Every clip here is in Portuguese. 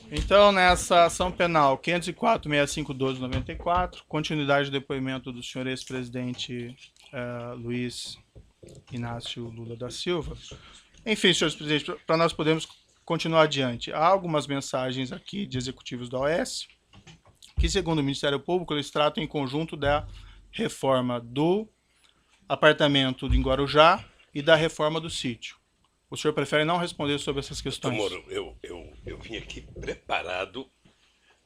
Então, nessa ação penal 504.6512/94, continuidade do depoimento do senhor ex-presidente Luiz Inácio Lula da Silva. Enfim, senhores presidentes, para nós podermos continuar adiante, há algumas mensagens aqui de executivos da OAS que, segundo o Ministério Público, eles tratam em conjunto da reforma do apartamento em Guarujá e da reforma do sítio. O senhor prefere não responder sobre essas questões? Moro, eu vim aqui preparado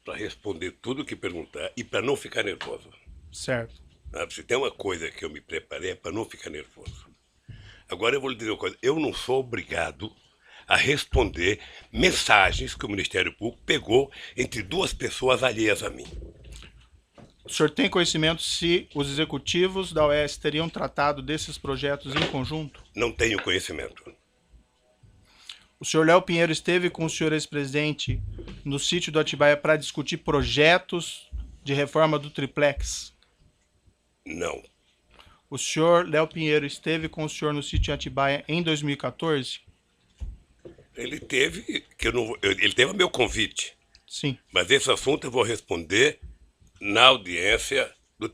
para responder tudo que perguntar e para não ficar nervoso. Certo. Se tem uma coisa que eu me preparei é para não ficar nervoso. Agora eu vou lhe dizer uma coisa, eu não sou obrigado a responder mensagens que o Ministério Público pegou entre duas pessoas alheias a mim. O senhor tem conhecimento se os executivos da OAS teriam tratado desses projetos em conjunto? Não tenho conhecimento. O senhor Léo Pinheiro esteve com o senhor ex-presidente no sítio do Atibaia para discutir projetos de reforma do triplex? Não. O senhor Léo Pinheiro esteve com o senhor no sítio Atibaia em 2014? Ele teve a meu convite. Sim. Mas esse assunto eu vou responder na audiência do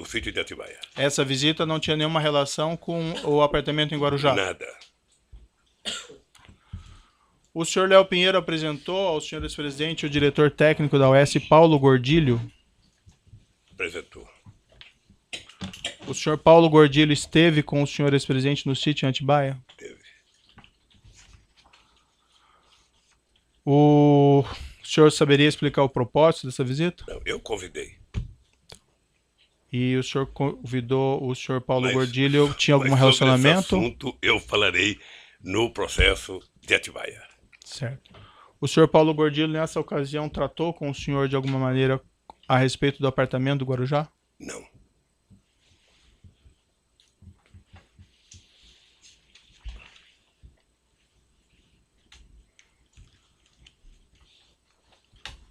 sítio de Atibaia. Essa visita não tinha nenhuma relação com o apartamento em Guarujá? Nada. O senhor Léo Pinheiro apresentou ao senhor ex-presidente o diretor técnico da OAS, Paulo Gordilho? Apresentou. O senhor Paulo Gordilho esteve com o senhor ex-presidente no sítio em Atibaia? Teve. O senhor saberia explicar o propósito dessa visita? Não, eu convidei. E o senhor convidou o senhor Paulo Gordilho, tinha algum sobre relacionamento? esse assunto eu falarei no processo de Atibaia. Certo. O senhor Paulo Gordilho, nessa ocasião, tratou com o senhor de alguma maneira a respeito do apartamento do Guarujá? Não.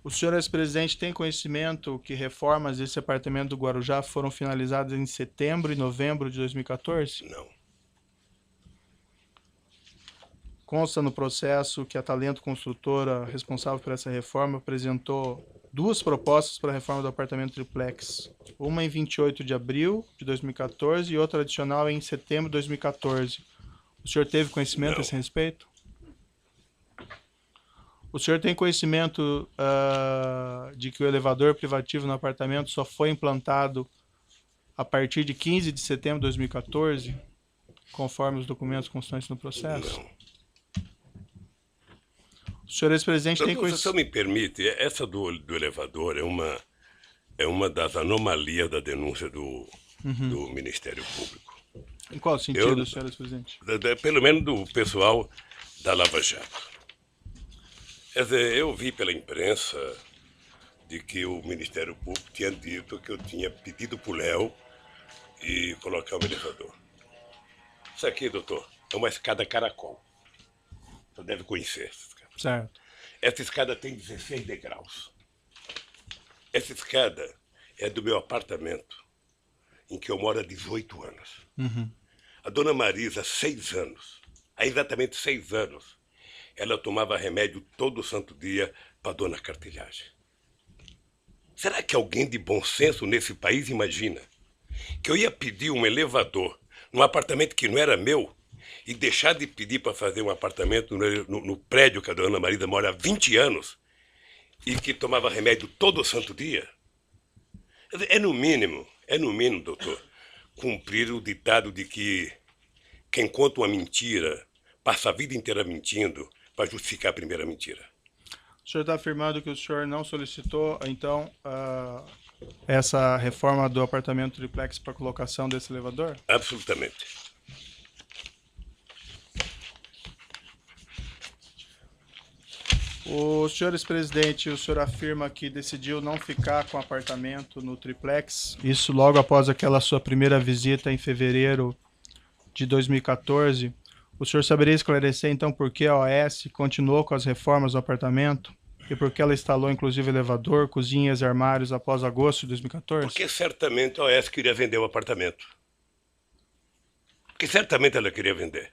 O senhor ex-presidente tem conhecimento que reformas desse apartamento do Guarujá foram finalizadas em setembro e novembro de 2014? Não. Consta no processo que a Talento Construtora, responsável por essa reforma, apresentou duas propostas para a reforma do apartamento triplex. Uma em 28 de abril de 2014 e outra adicional em setembro de 2014. O senhor teve conhecimento a esse respeito? O senhor tem conhecimento de que o elevador privativo no apartamento só foi implantado a partir de 15 de setembro de 2014, conforme os documentos constantes no processo? Não. O senhor ex-presidente tem conhecimento... Se eu me permite, essa do elevador é uma das anomalias da denúncia do Ministério Público. Em qual sentido, senhor ex-presidente? Pelo menos do pessoal da Lava Jato. Quer dizer, eu vi pela imprensa de que o Ministério Público tinha dito que eu tinha pedido para o Léo e colocar um elevador. Isso aqui, doutor, é uma escada caracol. Você deve conhecer essa escada. Certo. Essa escada tem 16 degraus. Essa escada é do meu apartamento, em que eu moro há 18 anos. A dona Marisa, 6 anos, há exatamente 6 anos, ela tomava remédio todo santo dia para dona Cartilhagem. Será que alguém de bom senso nesse país imagina que eu ia pedir um elevador num apartamento que não era meu e deixar de pedir para fazer um apartamento no prédio que a dona Marisa mora há 20 anos e que tomava remédio todo santo dia? É no mínimo, doutor, cumprir o ditado de que quem conta uma mentira passa a vida inteira mentindo para justificar a primeira mentira. O senhor está afirmando que o senhor não solicitou, então, essa reforma do apartamento triplex para colocação desse elevador? Absolutamente. O senhor ex-presidente, o senhor afirma que decidiu não ficar com o apartamento no triplex, isso logo após aquela sua primeira visita em fevereiro de 2014. O senhor saberia esclarecer, então, por que a OAS continuou com as reformas do apartamento e por que ela instalou, inclusive, elevador, cozinhas e armários após agosto de 2014? Porque certamente a OAS queria vender o apartamento. Porque certamente ela queria vender.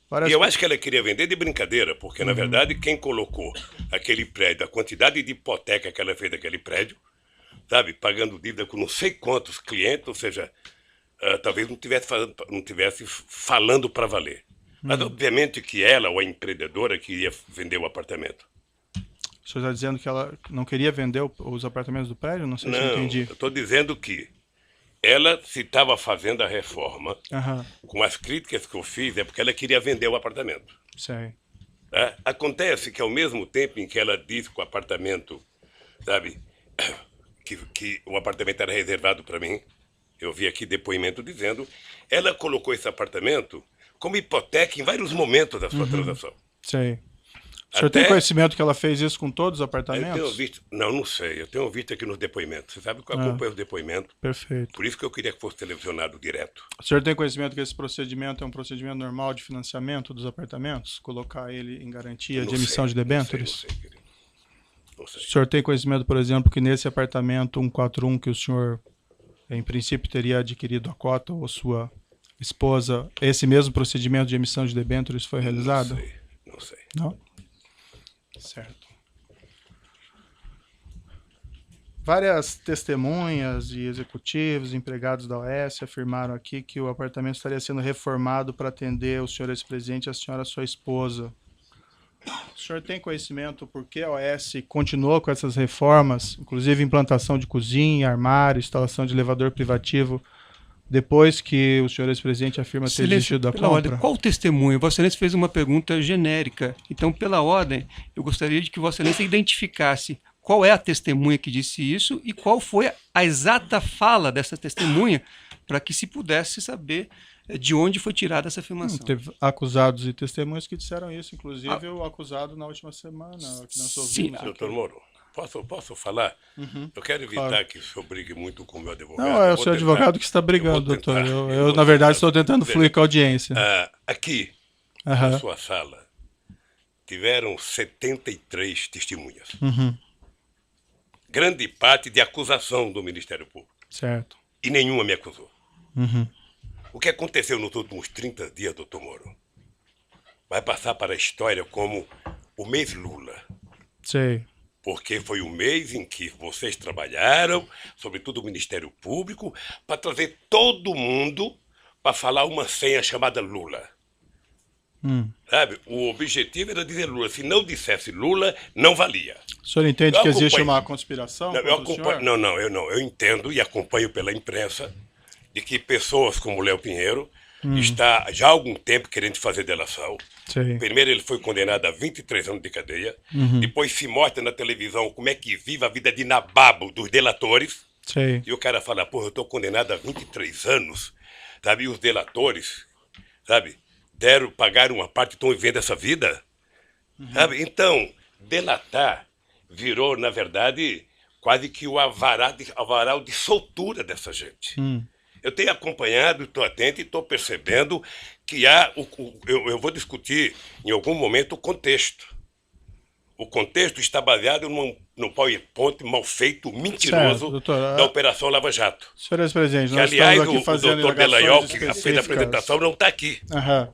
Parece E eu acho que ela queria vender de brincadeira, porque, na verdade, quem colocou aquele prédio, a quantidade de hipoteca que ela fez daquele prédio, sabe, pagando dívida com não sei quantos clientes, ou seja, talvez não tivesse falando para valer. Mas, obviamente, que ela, ou a empreendedora, queria vender o apartamento. O senhor está dizendo que ela não queria vender os apartamentos do prédio? Não sei se eu Não, entendi. eu estou dizendo que ela, se estava fazendo a reforma, com as críticas que eu fiz, é porque ela queria vender o apartamento. Sei. Tá? Acontece que, ao mesmo tempo em que ela disse que o apartamento, sabe, que o apartamento era reservado para mim, eu vi aqui depoimento dizendo, ela colocou esse apartamento como hipoteca em vários momentos da sua transação. Sei. O senhor tem conhecimento que ela fez isso com todos os apartamentos? Eu tenho visto, não sei, eu tenho visto aqui nos depoimentos. Você sabe que eu acompanho os depoimentos. Perfeito. Por isso que eu queria que fosse televisionado direto. O senhor tem conhecimento que esse procedimento é um procedimento normal de financiamento dos apartamentos? Colocar ele em garantia de emissão de debêntures? Não sei, querido. Não sei. O senhor tem conhecimento, por exemplo, que nesse apartamento 141 que o senhor, em princípio, teria adquirido a cota, ou sua esposa, esse mesmo procedimento de emissão de debêntures foi realizado? Não sei. Não? Certo. Várias testemunhas e executivos, empregados da OAS, afirmaram aqui que o apartamento estaria sendo reformado para atender o senhor ex-presidente e a senhora, sua esposa. O senhor tem conhecimento por que a OAS continuou com essas reformas, inclusive implantação de cozinha, armário, instalação de elevador privativo, depois que o senhor ex-presidente afirma ter desistido da compra? Ordem, qual o testemunho? Vossa Excelência fez uma pergunta genérica. Então, pela ordem, eu gostaria de que Vossa Excelência identificasse qual é a testemunha que disse isso e qual foi a exata fala dessa testemunha, para que se pudesse saber de onde foi tirada essa afirmação. Teve acusados e testemunhas que disseram isso, inclusive o acusado na última semana, que nós ouvimos. Doutor Moro, posso falar? Eu quero evitar que o senhor brigue muito com o meu advogado. Não, é o seu advogado que está brigando, doutor. Eu na verdade, estou tentando fluir com a audiência. Aqui, na sua sala, tiveram 73 testemunhas. Grande parte de acusação do Ministério Público. Certo. E nenhuma me acusou. O que aconteceu nos últimos 30 dias, doutor Moro, vai passar para a história como o mês Lula. Sei. Porque foi o mês em que vocês trabalharam, sobretudo o Ministério Público, para trazer todo mundo para falar uma senha chamada Lula. Sabe? O objetivo era dizer Lula. Se não dissesse Lula, não valia. O senhor entende que existe uma conspiração contra o senhor? Não. Eu entendo e acompanho pela imprensa de que pessoas como Léo Pinheiro está já há algum tempo querendo fazer delação. Sim. Primeiro ele foi condenado a 23 anos de cadeia, depois se mostra na televisão como é que vive a vida de nababo dos delatores. Sim. E o cara fala, eu estou condenado a 23 anos, sabe? E os delatores, sabe, pagaram uma parte e estão vivendo essa vida. Sabe? Então, delatar virou, na verdade, quase que o avaral de soltura dessa gente. Eu tenho acompanhado, estou atento e estou percebendo que há... Eu vou discutir em algum momento o contexto. O contexto está baseado no PowerPoint mal feito, mentiroso, certo, doutor, da Operação Lava Jato. Senhor ex-presidente, nós aliás, estamos aqui fazendo o doutor Delayol, que específicas. fez a apresentação, não está aqui.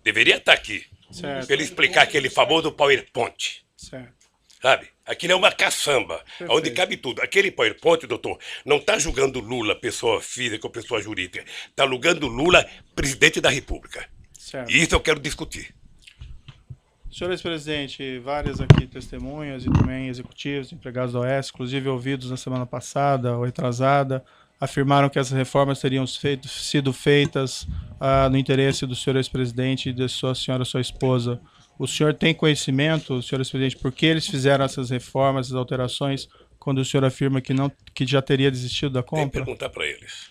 Deveria estar aqui. Certo. Para ele explicar aquele famoso PowerPoint. Certo. Sabe? Aquilo é uma caçamba, Perfeito. onde cabe tudo. Aquele PowerPoint, doutor, não está julgando Lula, pessoa física ou pessoa jurídica. Está julgando Lula, presidente da República. Certo. E isso eu quero discutir. Senhor ex-presidente, várias aqui testemunhas e também executivos, empregados da OAS, inclusive ouvidos na semana passada ou retrasada, afirmaram que essas reformas teriam sido feitas no interesse do senhor ex-presidente e da sua senhora, sua esposa. O senhor tem conhecimento, senhor ex-presidente, por que eles fizeram essas reformas, essas alterações, quando o senhor afirma que já teria desistido da compra? Tem que perguntar para eles.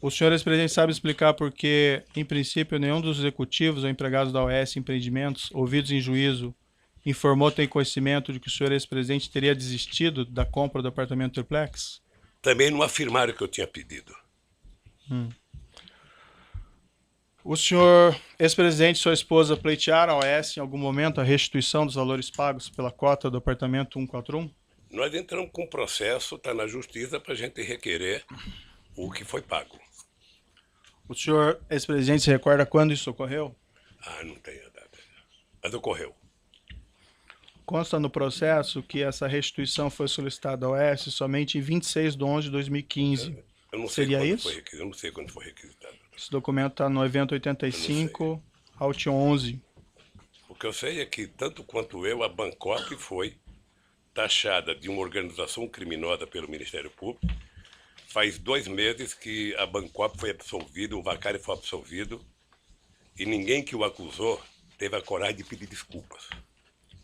O senhor ex-presidente sabe explicar por que, em princípio, nenhum dos executivos ou empregados da OAS Empreendimentos, ouvidos em juízo, informou ter conhecimento de que o senhor ex-presidente teria desistido da compra do apartamento triplex? Também não afirmaram que eu tinha pedido. O senhor ex-presidente e sua esposa pleitearam a OAS em algum momento a restituição dos valores pagos pela cota do apartamento 141? Nós entramos com um processo, está na justiça, para a gente requerer o que foi pago. O senhor, ex-presidente, se recorda quando isso ocorreu? Não tenho a data. Mas ocorreu. Consta no processo que essa restituição foi solicitada ao OAS somente em 26 de 11 de 2015. Eu não sei Seria quando isso? foi requisitado. Eu não sei quando foi requisitado. Esse documento está no evento 85, Alt 11. O que eu sei é que, tanto quanto eu, a Bangkok foi taxada de uma organização criminosa pelo Ministério Público. Faz 2 meses que a Bangkok foi absolvido, o Vacari foi absolvido, e ninguém que o acusou teve a coragem de pedir desculpas.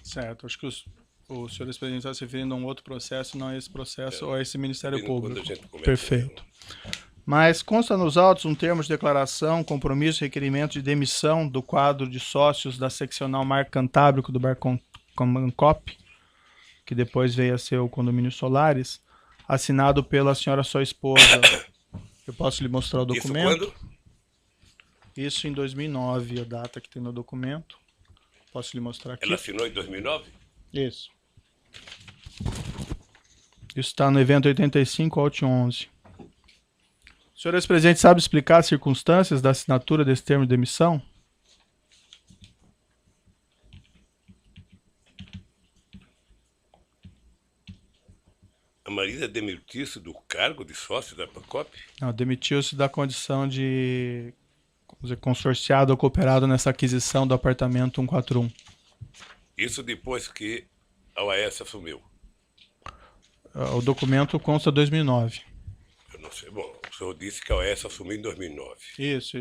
Certo, acho que o senhor ex-presidente está se referindo a um outro processo, não a esse processo ou a esse Ministério Público. Perfeito. Mas consta nos autos um termo de declaração, compromisso e requerimento de demissão do quadro de sócios da seccional Mar Cantábrico do Bangkok, que depois veio a ser o condomínio Solares, assinado pela senhora sua esposa. Eu posso lhe mostrar o documento? Isso quando? Isso em 2009, a data que tem no documento. Posso lhe mostrar aqui? Ela assinou em 2009? Isso. Isso está no evento 85, Alt 11. O senhor ex-presidente sabe explicar as circunstâncias da assinatura desse termo de demissão? A Marisa demitiu-se do cargo de sócio da Bangkok? Não, demitiu-se da condição de, vamos dizer, consorciado ou cooperado nessa aquisição do apartamento 141. Isso depois que a OAS assumiu. O documento consta 2009. Eu não sei. Bom, o senhor disse que a OAS assumiu em 2009. Isso.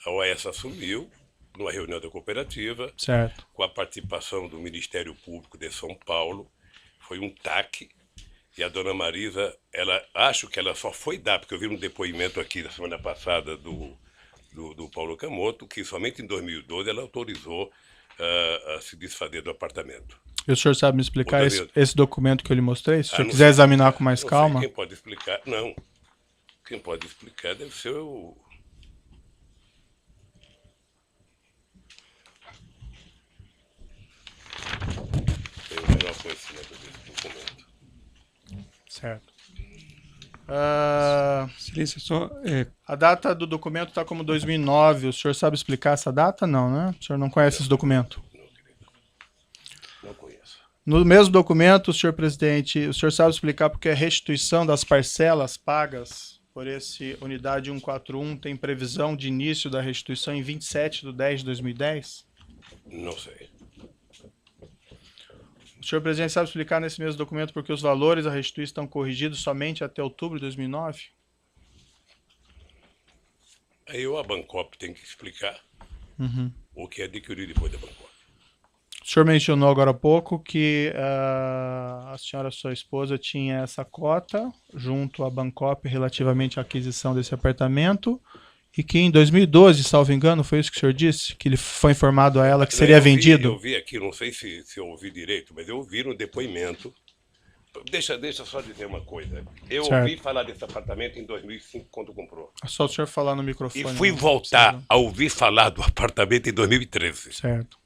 A OAS assumiu numa reunião da cooperativa, Certo. com a participação do Ministério Público de São Paulo. Foi um TAC. E a dona Marisa, acho que ela só foi dar, porque eu vi um depoimento aqui da semana passada do Paulo Camoto, que somente em 2012 ela autorizou a se desfazer do apartamento. E o senhor sabe me explicar esse documento que eu lhe mostrei? Se o senhor quiser sei, examinar com mais não calma. Sei quem pode explicar? Não. Quem pode explicar deve ser o... Tenho o menor conhecimento desse documento. Certo. Silêncio, só... A data do documento está como 2009. O senhor sabe explicar essa data? Não, né? O senhor não conhece esse documento? Não, querido. Não conheço. No mesmo documento, senhor presidente, o senhor sabe explicar porque a restituição das parcelas pagas por esse unidade 141 tem previsão de início da restituição em 27 de 10 de 2010? Não sei. O senhor presidente sabe explicar nesse mesmo documento porque os valores a restituir estão corrigidos somente até outubro de 2009? Aí a Bangkok tem que explicar o que adquiriu depois da Bangkok. O senhor mencionou agora há pouco que a senhora, sua esposa, tinha essa cota junto à Bangkok relativamente à aquisição desse apartamento e que em 2012, salvo engano, foi isso que o senhor disse? Que ele foi informado a ela que seria vendido? Eu vi aqui, não sei se eu ouvi direito, mas eu ouvi no depoimento. Deixa só dizer uma coisa. Eu ouvi falar desse apartamento em 2005, quando comprou. É só o senhor falar no microfone. E fui voltar a ouvir falar do apartamento em 2013. Certo.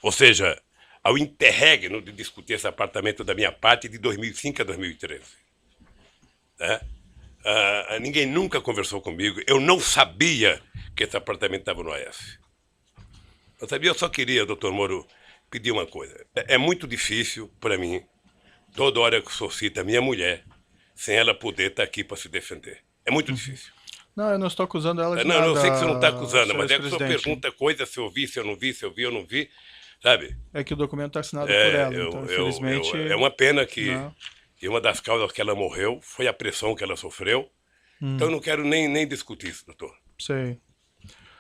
Ou seja, ao interregno de discutir esse apartamento da minha parte de 2005 a 2013. Né? Ninguém nunca conversou comigo. Eu não sabia que esse apartamento estava no AS. Eu só queria, doutor Moro, pedir uma coisa. É muito difícil para mim, toda hora que o senhor cita a minha mulher, sem ela poder estar aqui para se defender. É muito difícil. Não, eu não estou acusando ela de nada. Não, eu sei que você não está acusando, mas é que o senhor presidente. pergunta coisa, se eu vi, se eu não vi, se eu vi ou não vi, sabe? É que o documento está assinado por ela, então, infelizmente... é uma pena que... Não. E uma das causas que ela morreu foi a pressão que ela sofreu. Então eu não quero nem discutir isso, doutor. Sei.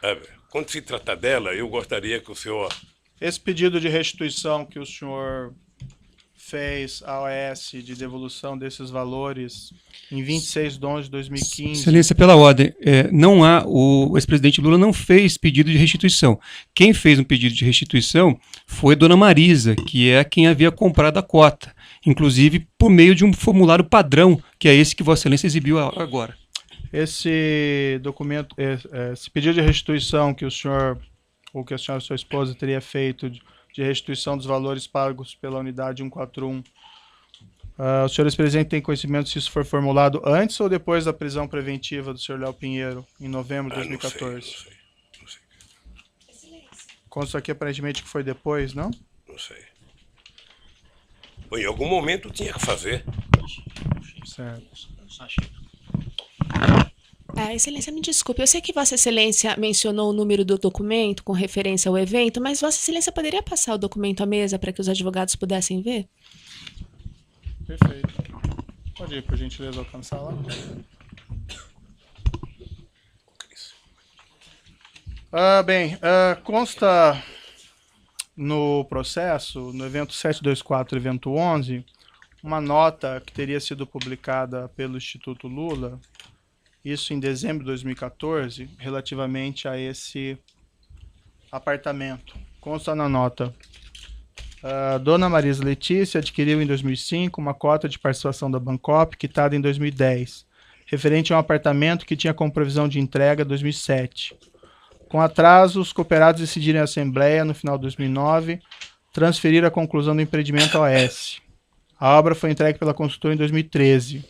Sabe? Quando se trata dela, eu gostaria que o senhor... Esse pedido de restituição que o senhor fez à OAS de devolução desses valores em 26 de 11 de 2015... Excelência, pela ordem, o ex-presidente Lula não fez pedido de restituição. Quem fez um pedido de restituição foi Dona Marisa, que é quem havia comprado a cota, inclusive por meio de um formulário padrão, que é esse que Vossa Excelência exibiu agora. Esse documento, esse pedido de restituição que o senhor, ou que a senhora e sua esposa teria feito de restituição dos valores pagos pela unidade 141, Os senhores presidentes têm conhecimento se isso foi formulado antes ou depois da prisão preventiva do senhor Léo Pinheiro, em novembro de 2014? Não sei. Consta aqui aparentemente que foi depois, não? Não sei. Bom, em algum momento tinha que fazer. Certo. Excelência, me desculpe, eu sei que Vossa Excelência mencionou o número do documento com referência ao evento, mas Vossa Excelência poderia passar o documento à mesa para que os advogados pudessem ver? Perfeito. Pode ir, por gentileza, alcançar lá. Consta no processo, no evento 724, evento 11, uma nota que teria sido publicada pelo Instituto Lula, isso em dezembro de 2014, relativamente a esse apartamento. Consta na nota: Dona Marisa Letícia adquiriu em 2005 uma cota de participação da Bancop, quitada em 2010, referente a um apartamento que tinha como previsão de entrega 2007. Com atraso, os cooperados decidiram em assembleia, no final de 2009, transferir a conclusão do empreendimento ao OAS. A obra foi entregue pela consultora em 2013.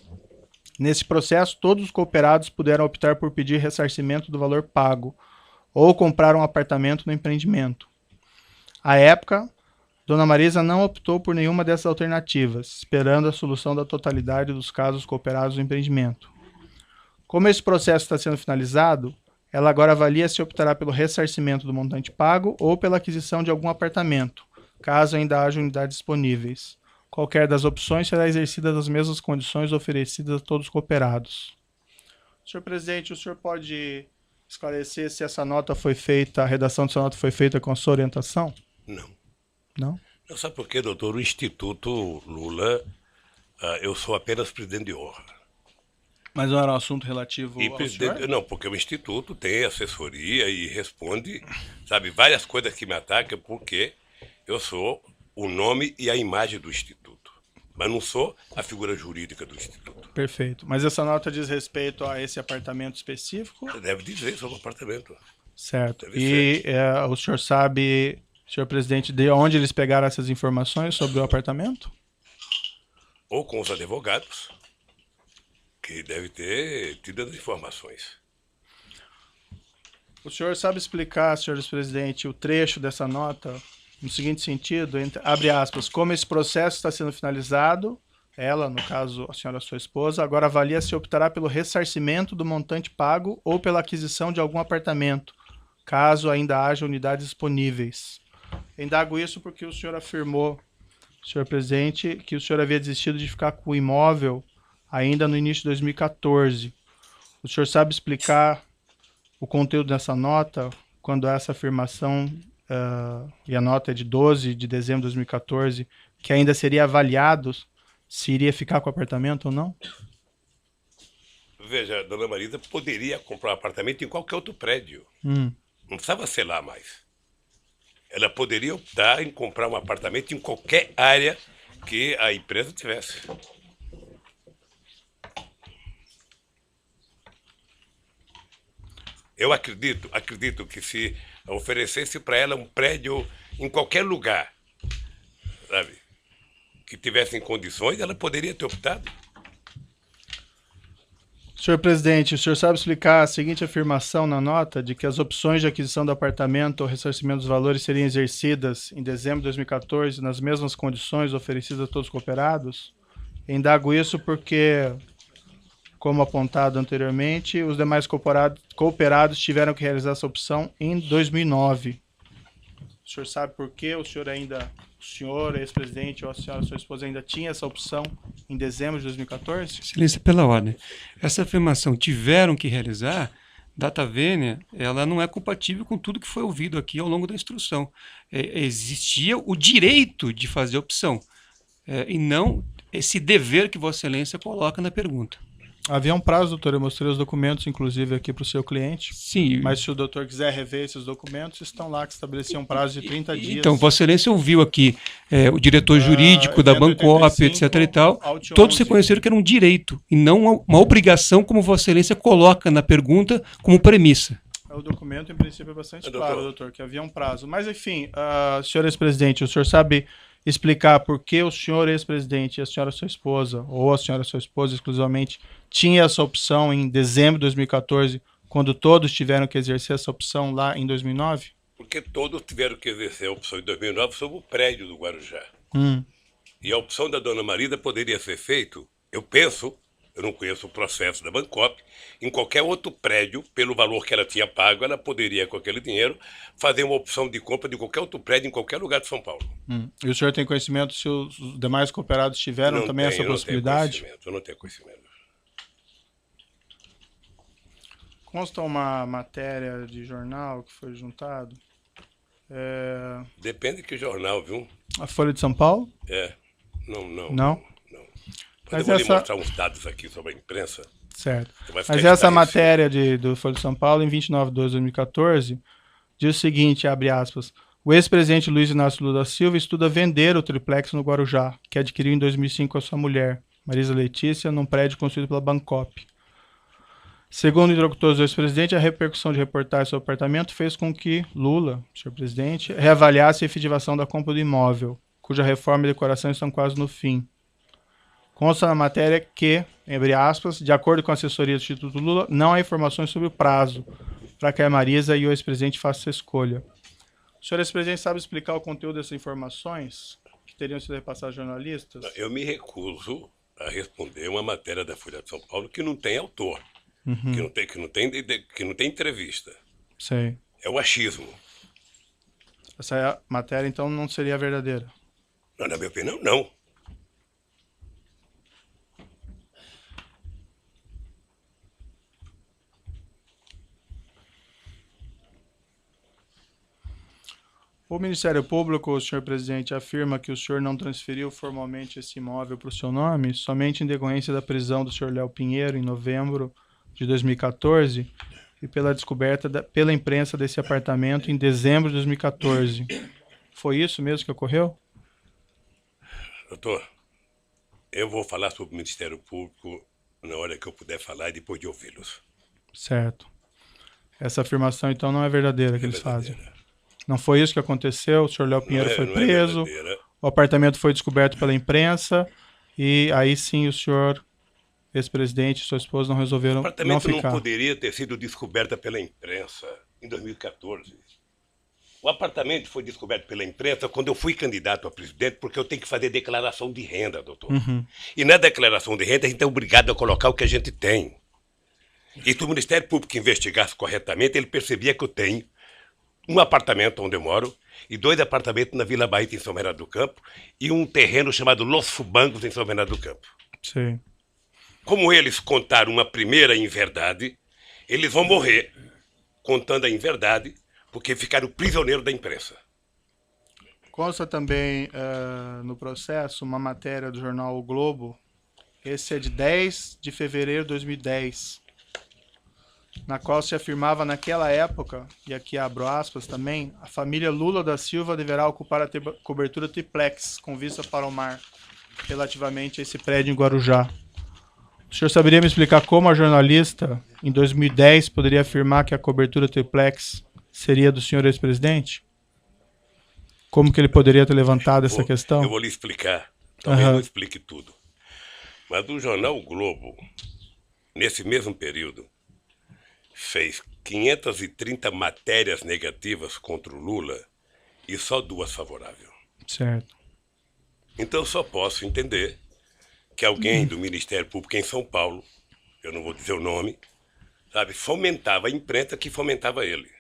Nesse processo, todos os cooperados puderam optar por pedir ressarcimento do valor pago ou comprar um apartamento no empreendimento. À época, Dona Marisa não optou por nenhuma dessas alternativas, esperando a solução da totalidade dos casos cooperados no empreendimento. Como esse processo está sendo finalizado, ela agora avalia se optará pelo ressarcimento do montante pago ou pela aquisição de algum apartamento, caso ainda haja unidades disponíveis. Qualquer das opções será exercida nas mesmas condições oferecidas a todos os cooperados. Senhor presidente, o senhor pode esclarecer se essa nota foi feita, a redação dessa nota foi feita com a sua orientação? Não. Não? Não sabe por quê, doutor? O Instituto Lula, eu sou apenas presidente de honra. Mas não era um assunto relativo ao senhor? Não, porque o Instituto tem assessoria e responde, sabe, várias coisas que me atacam, porque eu sou o nome e a imagem do Instituto, mas não sou a figura jurídica do Instituto. Perfeito. Mas essa nota diz respeito a esse apartamento específico? Deve dizer sobre o apartamento. Certo. Deve E o senhor sabe, senhor presidente, de onde eles pegaram essas informações sobre o apartamento? Ou com os advogados, que deve ter tido as informações. O senhor sabe explicar, senhor presidente, o trecho dessa nota no seguinte sentido, abre aspas, como esse processo está sendo finalizado, ela, no caso a senhora sua esposa, agora avalia se optará pelo ressarcimento do montante pago ou pela aquisição de algum apartamento, caso ainda haja unidades disponíveis. Indago isso porque o senhor afirmou, senhor presidente, que o senhor havia desistido de ficar com o imóvel ainda no início de 2014. O senhor sabe explicar o conteúdo dessa nota, quando essa afirmação, e a nota é de 12 de dezembro de 2014, que ainda seria avaliado se iria ficar com o apartamento ou não? Veja, Dona Marisa poderia comprar um apartamento em qualquer outro prédio. Não precisava ser lá mais. Ela poderia optar em comprar um apartamento em qualquer área que a empresa tivesse. Eu acredito que se oferecesse para ela um prédio em qualquer lugar, sabe, que tivesse em condições, ela poderia ter optado. Senhor presidente, o senhor sabe explicar a seguinte afirmação na nota de que as opções de aquisição do apartamento ou ressarcimento dos valores seriam exercidas em dezembro de 2014 nas mesmas condições oferecidas a todos os cooperados? Indago isso porque, como apontado anteriormente, os demais cooperados tiveram que realizar essa opção em 2009. O senhor sabe por que o senhor, ex-presidente, ou a senhora, sua esposa, ainda tinha essa opção em dezembro de 2014? Excelência, pela ordem. Essa afirmação, tiveram que realizar, data vênia, ela não é compatível com tudo que foi ouvido aqui ao longo da instrução. Existia o direito de fazer opção, e não esse dever que Vossa Excelência coloca na pergunta. Havia um prazo, doutor, eu mostrei os documentos, inclusive, aqui para o seu cliente. Sim. Mas se o doutor quiser rever esses documentos, estão lá que estabeleciam um prazo de 30 dias. Então, Vossa Excelência ouviu aqui o diretor jurídico da Bancop, etc. e tal. Todos reconheceram que era um direito e não uma obrigação, como Vossa Excelência coloca na pergunta como premissa. O documento, em princípio, é bastante Doutor. claro, doutor, que havia um prazo. Mas, enfim, senhor ex-presidente, o senhor sabe explicar por que o senhor ex-presidente e a senhora sua esposa, ou a senhora sua esposa exclusivamente, tinha essa opção em dezembro de 2014, quando todos tiveram que exercer essa opção lá em 2009? Porque todos tiveram que exercer a opção em 2009 sobre o prédio do Guarujá. E a opção da dona Marisa poderia ser feita, eu penso, eu não conheço o processo da Bancop, em qualquer outro prédio, pelo valor que ela tinha pago, ela poderia, com aquele dinheiro, fazer uma opção de compra de qualquer outro prédio em qualquer lugar de São Paulo. E o senhor tem conhecimento se os demais cooperados tiveram também essa possibilidade? Eu não tenho conhecimento. Consta uma matéria de jornal que foi juntado. Depende de que jornal, viu? A Folha de São Paulo? Não? Mas eu vou lhe mostrar uns dados aqui sobre a imprensa. Certo. Vai ficar Mas essa esclarecido. matéria do Folha de São Paulo, em 29 de 12 de 2014, diz o seguinte, abre aspas, o ex-presidente Luiz Inácio Lula da Silva estuda vender o triplex no Guarujá, que adquiriu em 2005 com a sua mulher, Marisa Letícia, num prédio construído pela Bancop. Segundo interlocutores do ex-presidente, a repercussão de reportagem sobre o apartamento fez com que Lula, senhor presidente, reavaliasse a efetivação da compra do imóvel, cuja reforma e decoração estão quase no fim. Consta na matéria que, abre aspas, de acordo com a assessoria do Instituto Lula, não há informações sobre o prazo para que a Marisa e o ex-presidente façam essa escolha. O senhor ex-presidente sabe explicar o conteúdo dessas informações que teriam sido repassadas a jornalistas? Eu me recuso a responder uma matéria da Folha de São Paulo que não tem autor, que não tem entrevista. Sei. É o achismo. Essa matéria, então, não seria verdadeira? Não, na minha opinião, não. O Ministério Público, senhor presidente, afirma que o senhor não transferiu formalmente esse imóvel para o seu nome, somente em decorrência da prisão do senhor Léo Pinheiro, em novembro de 2014, e pela descoberta pela imprensa desse apartamento em dezembro de 2014. Foi isso mesmo que ocorreu? Doutor, eu vou falar sobre o Ministério Público na hora que eu puder falar e depois de ouvi-los. Certo. Essa afirmação, então, não é verdadeira que eles verdadeira. fazem. Não foi isso que aconteceu, o senhor Léo Pinheiro foi não preso, verdadeira. o apartamento foi descoberto pela imprensa, e aí sim o senhor, ex-presidente e sua esposa não resolveram O não apartamento não ficar. poderia ter sido descoberto pela imprensa em 2014. O apartamento foi descoberto pela imprensa quando eu fui candidato a presidente, porque eu tenho que fazer declaração de renda, doutor. E na declaração de renda a gente é obrigado a colocar o que a gente tem. E se o Ministério Público investigasse corretamente, ele percebia que eu tenho um apartamento onde eu moro e 2 apartamentos na Vila Bahia, em São Bernardo do Campo, e um terreno chamado Los Fubangos, em São Bernardo do Campo. Sim. Como eles contaram uma primeira inverdade, eles vão morrer contando a inverdade, porque ficaram prisioneiros da imprensa. Consta também no processo uma matéria do jornal O Globo, esse é de 10 de fevereiro de 2010, na qual se afirmava naquela época, e aqui abro aspas também, a família Lula da Silva deverá ocupar a cobertura triplex, com vista para o mar, relativamente a esse prédio em Guarujá. O senhor saberia me explicar como a jornalista, em 2010, poderia afirmar que a cobertura triplex seria do senhor ex-presidente? Como que ele poderia ter levantado essa questão? Eu vou lhe explicar, talvez não explique tudo. Mas o jornal o Globo, nesse mesmo período, fez 530 matérias negativas contra o Lula e só 2 favoráveis. Certo. Então eu só posso entender que alguém do Ministério Público em São Paulo, eu não vou dizer o nome, sabe, fomentava a imprensa que fomentava ele.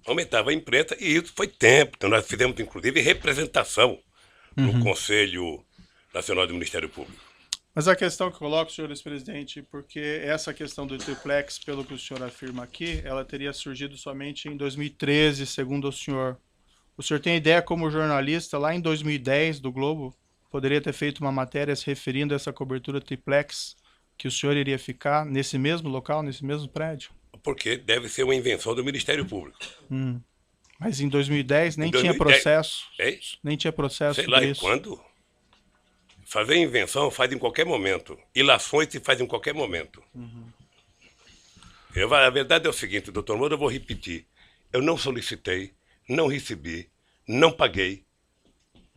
Fomentava a imprensa e isso foi tempo. Então nós fizemos, inclusive, representação no Conselho Nacional do Ministério Público. Mas a questão que eu coloco, senhor ex-presidente, porque essa questão do triplex, pelo que o senhor afirma aqui, ela teria surgido somente em 2013, segundo o senhor. O senhor tem ideia como jornalista, lá em 2010, do Globo, poderia ter feito uma matéria se referindo a essa cobertura triplex, que o senhor iria ficar nesse mesmo local, nesse mesmo prédio? Porque deve ser uma invenção do Ministério Público. Mas em 2010 nem Em tinha 2010, processo. É isso? Nem tinha processo Sei sobre lá, e isso. quando? Fazer invenção faz em qualquer momento. Ilações se faz em qualquer momento. A verdade é o seguinte, doutor Moura, eu vou repetir. Eu não solicitei, não recebi, não paguei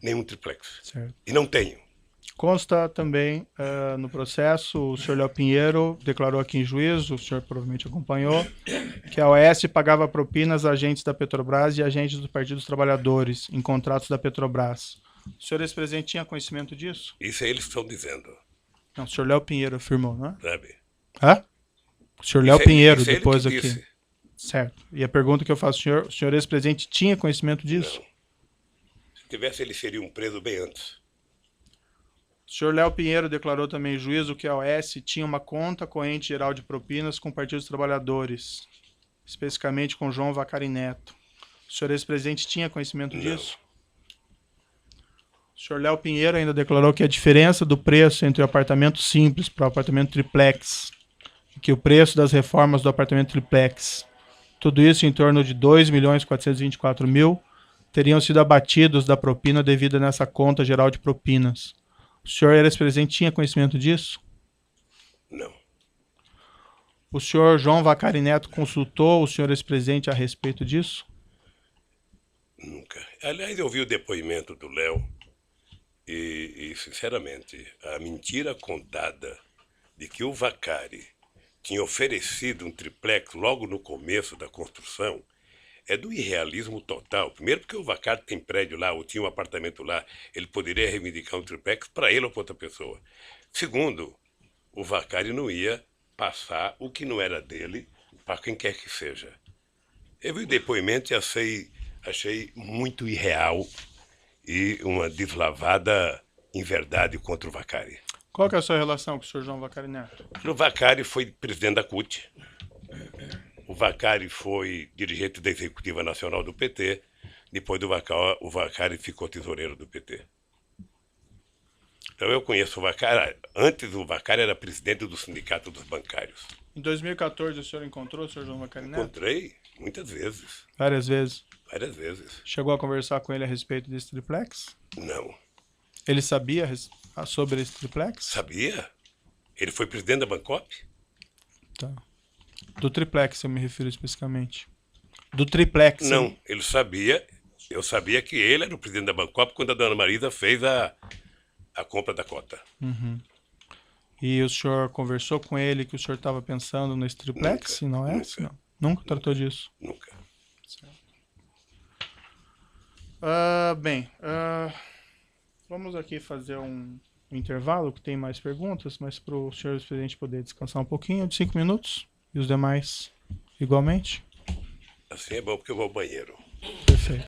nenhum triplex. Certo. E não tenho. Consta também no processo, o senhor Léo Pinheiro declarou aqui em juízo, o senhor provavelmente acompanhou, que a OS pagava propinas a agentes da Petrobras e agentes do Partido dos Trabalhadores em contratos da Petrobras. O senhor ex-presidente tinha conhecimento disso? Isso é eles que estão dizendo, Não, o senhor Léo Pinheiro afirmou, não é? sabe? Hã? O senhor Léo Isso Pinheiro, isso é ele depois que aqui. disse. Certo. E a pergunta que eu faço ao senhor, o senhor ex-presidente tinha conhecimento disso? Não. Se tivesse, ele seria um preso bem antes. O senhor Léo Pinheiro declarou também em juízo que a OS tinha uma conta corrente geral de propinas com o Partido dos Trabalhadores, especificamente com João Vacari Neto. O senhor ex-presidente tinha conhecimento Não. disso? O senhor Léo Pinheiro ainda declarou que a diferença do preço entre o apartamento simples para o apartamento triplex, e que o preço das reformas do apartamento triplex, tudo isso em torno de 2.424.000, teriam sido abatidos da propina devida nessa conta geral de propinas. O senhor ex-presidente tinha conhecimento disso? Não. O senhor João Vacari Neto consultou o senhor ex-presidente a respeito disso? Nunca. Aliás, eu vi o depoimento do Léo e, sinceramente, a mentira contada de que o Vacari tinha oferecido um triplex logo no começo da construção é do irrealismo total. Primeiro porque o Vacari tem prédio lá, ou tinha um apartamento lá, ele poderia reivindicar um triplex para ele ou para outra pessoa. Segundo, o Vacari não ia passar o que não era dele para quem quer que seja. Eu vi o depoimento e achei muito irreal e uma deslavada inverdade contra o Vacari. Qual que é a sua relação com o senhor João Vacari Neto? O Vacari foi presidente da CUT. O Vacari foi dirigente da Executiva Nacional do PT. Depois do Vacari, o Vacari ficou tesoureiro do PT. Então eu conheço o Vacari. Antes o Vacari era presidente do Sindicato dos Bancários. Em 2014 o senhor encontrou o senhor João Vacari Neto? Encontrei muitas vezes. Várias vezes. Várias vezes. Chegou a conversar com ele a respeito desse triplex? Não. Ele sabia sobre esse triplex? Sabia? Ele foi presidente da Bancop? Tá. Do triplex eu me refiro especificamente. Do triplex. Não, ele sabia. Eu sabia que ele era o presidente da Bancop quando a dona Marisa fez a compra da cota. E o senhor conversou com ele que o senhor estava pensando nesse triplex? Nunca, Não é? nunca. Não. Nunca tratou disso? Nunca. Vamos aqui fazer um intervalo, que tem mais perguntas, mas para o senhor presidente poder descansar um pouquinho, de 5 minutos, e os demais igualmente. Assim é bom porque eu vou ao banheiro. Perfeito.